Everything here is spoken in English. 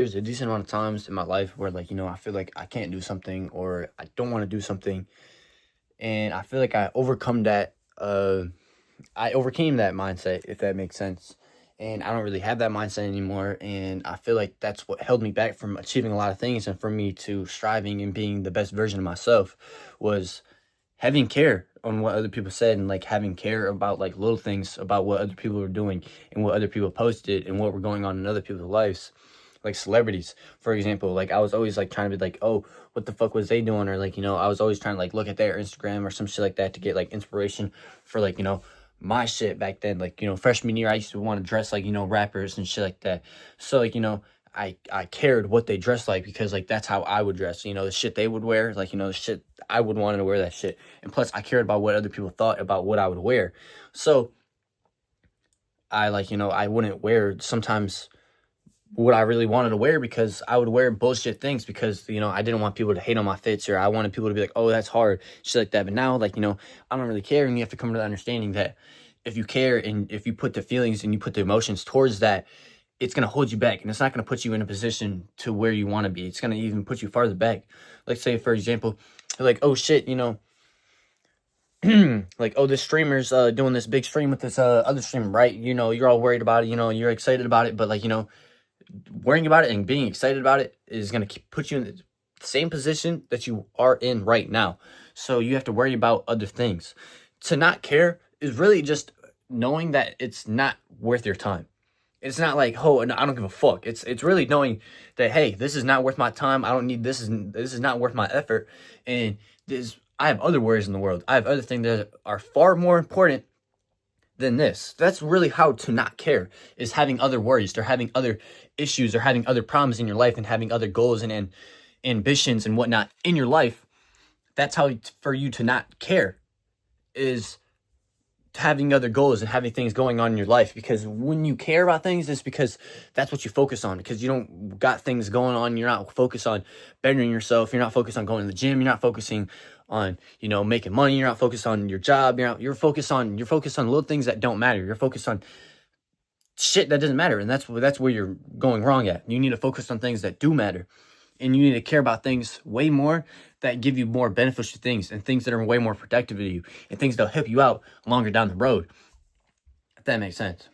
There's a decent amount of times in my life where, like, I feel like I can't do something or I don't want to do something. And I feel like I overcame that mindset, if that makes sense. And I don't really have that mindset anymore. And I feel like that's what held me back from achieving a lot of things and for me to striving and being the best version of myself was having care on what other people said and like having care about like little things about what other people were doing and what other people posted and what were going on in other people's lives, like celebrities, for example. Like I was always like trying to be like, oh, what the fuck was they doing? Or like, I was always trying to like look at their Instagram or some shit like that to get like inspiration for like, my shit back then. Like, freshman year I used to want to dress like, rappers and shit like that. So like, I cared what they dressed like because like that's how I would dress. The shit they would wear, like, the shit I would want to wear that shit. And plus I cared about what other people thought about what I would wear. So I like, I wouldn't wear sometimes what I really wanted to wear because I would wear bullshit things because, I didn't want people to hate on my fits or I wanted people to be like, oh, that's hard, shit like that. But now, like, I don't really care. And you have to come to the understanding that if you care and if you put the feelings and you put the emotions towards that, it's going to hold you back and it's not going to put you in a position to where you want to be. It's going to even put you farther back. Like, say, for example, like, oh, shit, like, oh, this streamer's doing this big stream with this other streamer, right? You're all worried about it, you're excited about it, but like, worrying about it and being excited about it is going to put you in the same position that you are in right now. So you have to worry about other things. To not care is really just knowing that it's not worth your time. It's not like, oh, and I don't give a fuck. It's really knowing that, hey, this is not worth my time. I don't need this. This is not worth my effort. And I have other worries in the world. I have other things that are far more important than this. That's really how to not care, is having other worries or having other issues or having other problems in your life and having other goals and ambitions and whatnot in your life. That's how for you to not care, is having other goals and having things going on in your life. Because when you care about things, it's because that's what you focus on, because you don't got things going on. You're not focused on bettering yourself. You're not focused on going to the gym. You're not focusing on, making money. You're not focused on your job. You're focused on little things that don't matter. You're focused on shit that doesn't matter. And that's where you're going wrong at. You need to focus on things that do matter. And you need to care about things way more that give you more beneficial things and things that are way more protective of you and things that'll help you out longer down the road. If that makes sense.